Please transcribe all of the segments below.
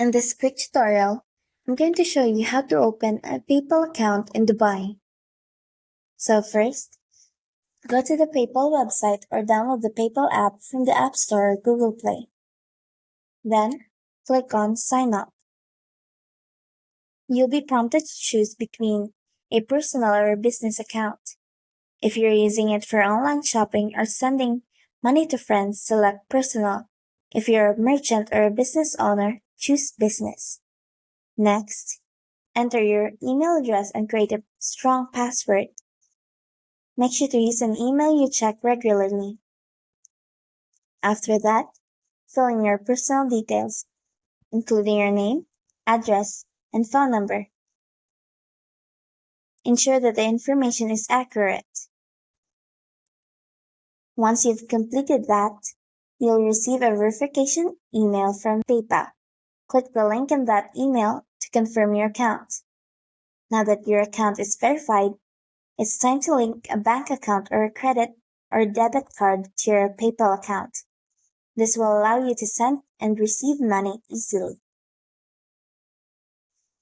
In this quick tutorial, I'm going to show you how to open a PayPal account in Dubai. So first, go to the PayPal website or download the PayPal app from the App Store or Google Play. Then, click on Sign Up. You'll be prompted to choose between a personal or a business account. If you're using it for online shopping or sending money to friends, select Personal. If you're a merchant or a business owner, choose Business. Next, enter your email address and create a strong password. Make sure to use an email you check regularly. After that, fill in your personal details, including your name, address, and phone number. Ensure that the information is accurate. Once you've completed that, you'll receive a verification email from PayPal. Click the link in that email to confirm your account. Now that your account is verified, it's time to link a bank account or a credit or debit card to your PayPal account. This will allow you to send and receive money easily.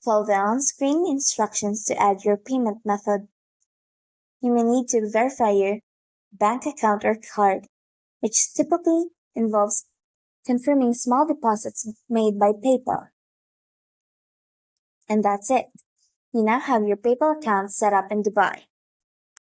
Follow the on-screen instructions to add your payment method. You may need to verify your bank account or card, which typically involves confirming small deposits made by PayPal. And that's it. You now have your PayPal account set up in Dubai.